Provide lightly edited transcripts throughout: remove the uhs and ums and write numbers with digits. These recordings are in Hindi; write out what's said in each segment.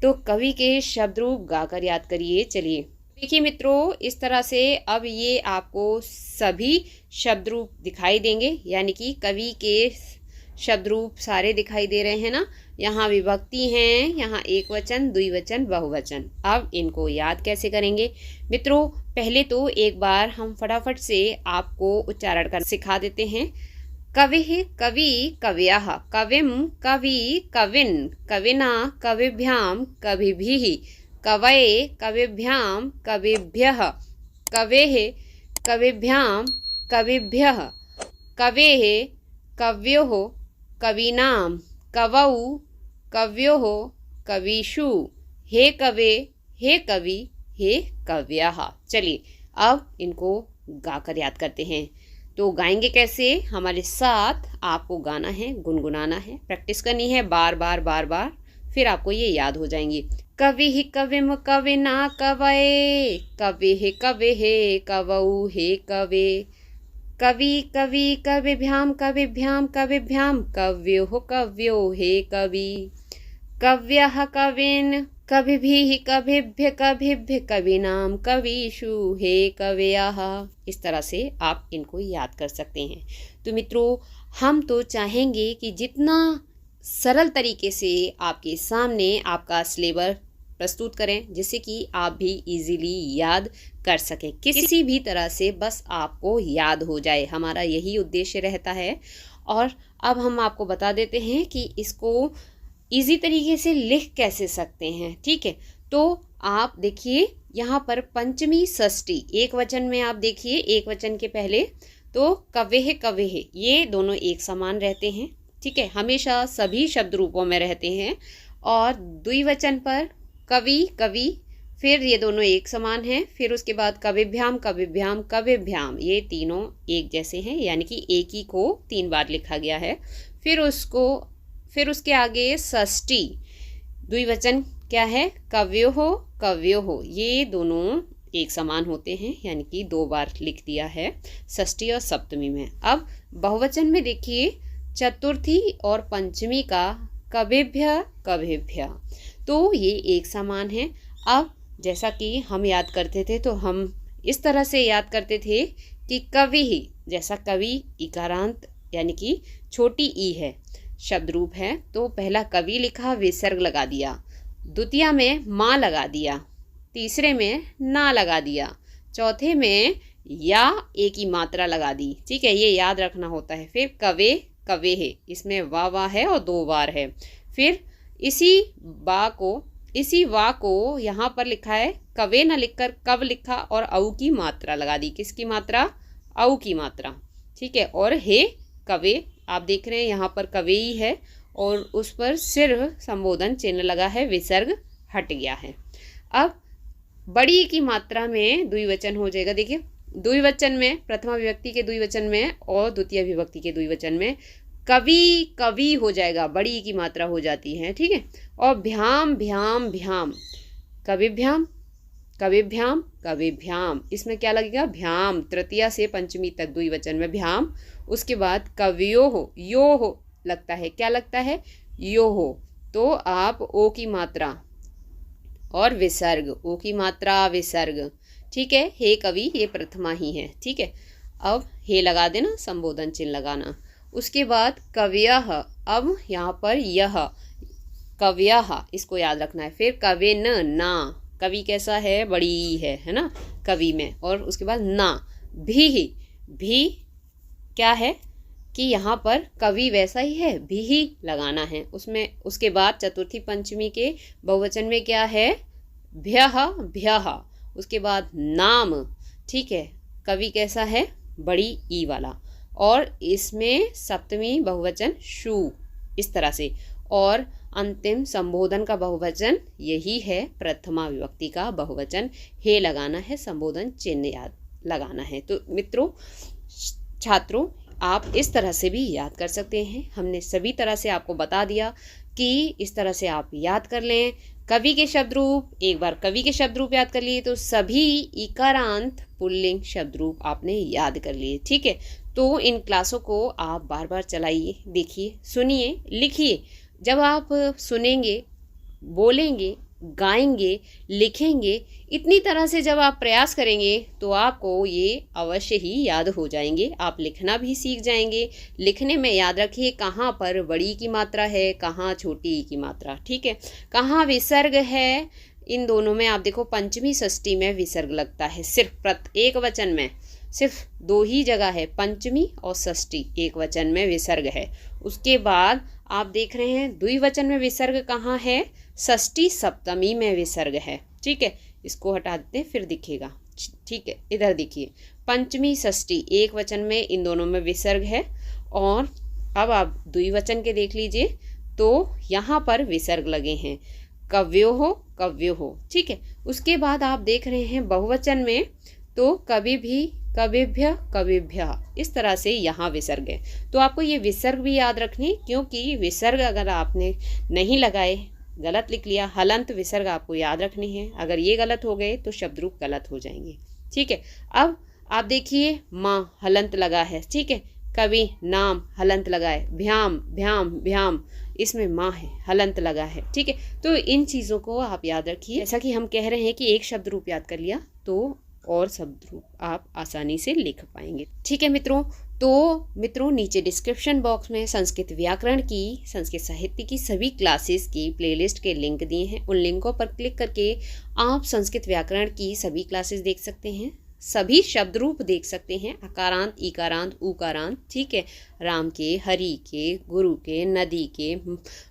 तो कवि के शब्द रूप गाकर याद करिए। चलिए देखिए मित्रों, इस तरह से अब ये आपको सभी शब्द रूप दिखाई देंगे, यानी कि कवि के शब्द रूप सारे दिखाई दे रहे हैं ना। यहाँ विभक्ति हैं, यहाँ एक वचन, द्विवचन, बहुवचन। अब इनको याद कैसे करेंगे मित्रों? पहले तो एक बार हम फटाफट से आपको उच्चारण कर सिखा देते हैं। कविः कवि कवयः, कविं कवि कविन्, कविना कविभ्यां कविभिः, कवये कविभ्यां कविभ्यः, कवेः कविभ्यां कविभ्यः, कवेः कव्योः कवीनां, कवौ कव्योः कविषु, हे कवे हे कवि हे कव्यः। चलिए अब इनको गाकर याद करते हैं। तो गाएंगे कैसे? हमारे साथ आपको गाना है, गुनगुनाना है, प्रैक्टिस करनी है बार बार बार बार, फिर आपको ये याद हो जाएंगी। कविः कविं कविना कवये, कविः कवेः कवौ हे कवे, कवि कवि कविभ्यां कविभ्यां कविभ्यां, कव्योः कव्यो हे कवि, कव्यः कवीन् कविभिः कविभ्य कविभ्य, कवीनां कविषु हे कवयः। इस तरह से आप इनको याद कर सकते हैं। तो मित्रों, हम तो चाहेंगे कि जितना सरल तरीके से आपके सामने आपका सिलेबस प्रस्तुत करें, जिससे कि आप भी इजीली याद कर सकें, किसी भी तरह से बस आपको याद हो जाए, हमारा यही उद्देश्य रहता है। और अब हम आपको बता देते हैं कि इसको इजी तरीके से लिख कैसे सकते हैं। ठीक है, तो आप देखिए यहाँ पर पंचमी षष्ठी एक वचन में, आप देखिए एक वचन के पहले तो कवेः कवेः ये दोनों एक समान रहते हैं। ठीक है, हमेशा सभी शब्द रूपों में रहते हैं। और द्विवचन पर कवि कवि, फिर ये दोनों एक समान हैं। फिर उसके बाद कविभ्याम कविभ्याम कविभ्याम, ये तीनों एक जैसे हैं, यानी कि एक ही को 3 बार लिखा गया है। फिर उसके आगे षष्ठी द्विवचन क्या है? कव्यो हो, ये दोनों एक समान होते हैं, यानी कि 2 बार लिख दिया है षष्ठी और सप्तमी में। अब बहुवचन में देखिए चतुर्थी और पंचमी का कविभ्य कविभ्य, तो ये एक समान है। अब जैसा कि हम याद करते थे तो हम इस तरह से याद करते थे कि कवि ही, जैसा कवि इकारांत यानी कि छोटी ई है, शब्द रूप है, तो पहला कवि लिखा, विसर्ग लगा दिया, द्वितीय में माँ लगा दिया, तीसरे में ना लगा दिया, चौथे में या एक ही मात्रा लगा दी। ठीक है, ये याद रखना होता है। फिर कवे कवे है, इसमें वा है और 2 बार है। फिर इसी वा को यहाँ पर लिखा है, कवे न लिखकर कब लिखा और औ की मात्रा लगा दी। किसकी मात्रा? औ की मात्रा। ठीक है, और हे कवे, आप देख रहे हैं यहाँ पर कवे ही है और उस पर सिर्फ संबोधन चिन्ह लगा है, विसर्ग हट गया है। अब बड़ी की मात्रा में द्विवचन हो जाएगा। देखिए द्विवचन में, प्रथमा विभक्ति के द्विवचन में और द्वितीय विभक्ति के द्विवचन में कवि कवि हो जाएगा, बड़ी की मात्रा हो जाती है। ठीक है, और भ्याम भ्याम भ्याम, कविभ्याम कविभ्याम कविभ्याम, इसमें क्या लगेगा? भ्याम, तृतीया से पंचमी तक द्विवचन में भ्याम। उसके बाद कव्यो हो लगता है, क्या लगता है? यो हो, तो आप ओ की मात्रा और विसर्ग, ओ की मात्रा विसर्ग। ठीक है, हे कवि ये प्रथमा ही है। ठीक है, अब हे लगा देना, संबोधन चिन्ह लगाना। उसके बाद कव्यः, अब यहाँ पर यह कव्यः, इसको याद रखना है। फिर कवेन ना, कवि कैसा है? बड़ी है ना कवि में। और उसके बाद ना, भी क्या है कि यहाँ पर कवि वैसा ही है, भी ही लगाना है उसमें। उसके बाद चतुर्थी पंचमी के बहुवचन में क्या है? भ्यः भ्यः। उसके बाद नाम, ठीक है, कवि कैसा है? बड़ी ई वाला। और इसमें सप्तमी बहुवचन शु, इस तरह से। और अंतिम संबोधन का बहुवचन यही है, प्रथमा विभक्ति का बहुवचन हे लगाना है, संबोधन चिन्ह याद लगाना है। तो मित्रों, छात्रों, आप इस तरह से भी याद कर सकते हैं। हमने सभी तरह से आपको बता दिया कि इस तरह से आप याद कर लें। कवि के शब्द रूप, एक बार कवि के शब्द रूप याद कर लिए तो सभी इकारांत पुल्लिंग शब्द रूप आपने याद कर लिए। ठीक है, तो इन क्लासों को आप बार बार चलाइए, देखिए, सुनिए, लिखिए। जब आप सुनेंगे, बोलेंगे गाएंगे, लिखेंगे, इतनी तरह से जब आप प्रयास करेंगे तो आपको ये अवश्य ही याद हो जाएंगे। आप लिखना भी सीख जाएंगे। लिखने में याद रखिए कहाँ पर बड़ी की मात्रा है, कहाँ छोटी की मात्रा, ठीक है, कहाँ विसर्ग है। इन दोनों में आप देखो पंचमी षष्ठी में विसर्ग लगता है, सिर्फ एक वचन में सिर्फ दो ही जगह है, पंचमी और षष्ठी, एक वचन में विसर्ग है। उसके बाद आप देख रहे हैं द्विवचन में विसर्ग कहाँ है, षष्ठी सप्तमी में विसर्ग है, ठीक है। इसको हटा देते हैं फिर दिखेगा, ठीक है। इधर देखिए पंचमी षष्ठी एक वचन में इन दोनों में विसर्ग है। और अब आप द्विवचन के देख लीजिए तो यहाँ पर विसर्ग लगे हैं, कव्यो हो, ठीक है। उसके बाद आप देख रहे हैं बहुवचन में तो कभी भी, कविभ्य, कविभ्य, इस तरह से यहाँ विसर्ग है। तो आपको ये विसर्ग भी याद रखने, क्योंकि विसर्ग अगर आपने नहीं लगाए, गलत लिख लिया, हलंत विसर्ग आपको याद रखने हैं। अगर ये गलत हो गए तो शब्द रूप गलत हो जाएंगे, ठीक है। अब आप देखिए माँ हलंत लगा है, ठीक है। कवि नाम हलंत लगा है, भ्याम भ्याम भ्याम, इसमें माँ है, हलंत लगा है, ठीक है। तो इन चीज़ों को आप याद रखिए। जैसा कि हम कह रहे हैं कि एक शब्द रूप याद कर लिया तो और शब्द रूप आप आसानी से लिख पाएंगे, ठीक है मित्रों। तो मित्रों नीचे डिस्क्रिप्शन बॉक्स में संस्कृत व्याकरण की, संस्कृत साहित्य की सभी क्लासेस की प्लेलिस्ट के लिंक दिए हैं। उन लिंकों पर क्लिक करके आप संस्कृत व्याकरण की सभी क्लासेस देख सकते हैं, सभी शब्द रूप देख सकते हैं, अकारांत, इकारांत, उकारांत, ठीक है। राम के, हरि के, गुरु के, नदी के,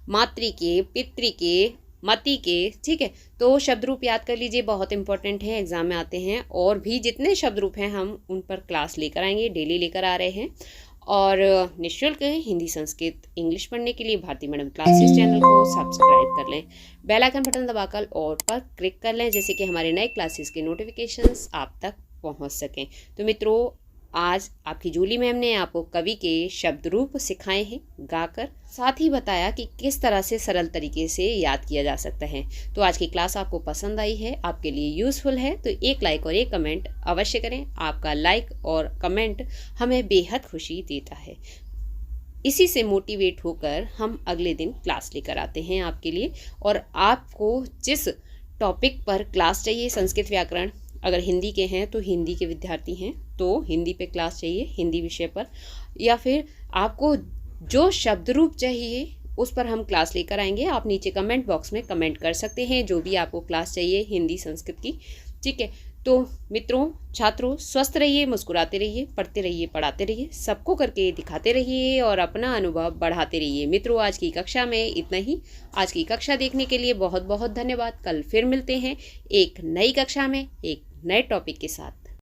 मातृ के, पितृ के, मति के, ठीक है। तो शब्द रूप याद कर लीजिए, बहुत इंपॉर्टेंट है, एग्जाम में आते हैं। और भी जितने शब्द रूप हैं हम उन पर क्लास लेकर आएंगे, डेली लेकर आ रहे हैं। और निःशुल्क हिंदी, संस्कृत, इंग्लिश पढ़ने के लिए भारती मैडम क्लासेस चैनल को सब्सक्राइब कर लें, बेल आइकन बटन दबाकर और पर क्लिक कर लें, जैसे कि हमारे नए क्लासेस के नोटिफिकेशंस आप तक पहुंच सकें। तो मित्रों आज आपकी जूली मैम ने आपको कवि के शब्द रूप सिखाए हैं गाकर, साथ ही बताया कि किस तरह से सरल तरीके से याद किया जा सकता है। तो आज की क्लास आपको पसंद आई है, आपके लिए यूज़फुल है, तो एक लाइक और एक कमेंट अवश्य करें। आपका लाइक और कमेंट हमें बेहद खुशी देता है। इसी से मोटिवेट होकर हम अगले दिन क्लास लेकर आते हैं आपके लिए। और आपको जिस टॉपिक पर क्लास चाहिए, संस्कृत व्याकरण, अगर हिंदी के हैं तो हिंदी के विद्यार्थी हैं तो हिंदी पे क्लास चाहिए, हिंदी विषय पर, या फिर आपको जो शब्द रूप चाहिए उस पर हम क्लास लेकर आएंगे। आप नीचे कमेंट बॉक्स में कमेंट कर सकते हैं जो भी आपको क्लास चाहिए हिंदी संस्कृत की, ठीक है। तो मित्रों, छात्रों, स्वस्थ रहिए, मुस्कुराते रहिए, पढ़ते रहिए, पढ़ाते रहिए, सबको करके दिखाते रहिए और अपना अनुभव बढ़ाते रहिए। मित्रों आज की कक्षा में इतना ही। आज की कक्षा देखने के लिए बहुत बहुत धन्यवाद। कल फिर मिलते हैं एक नई कक्षा में एक नए टॉपिक के साथ।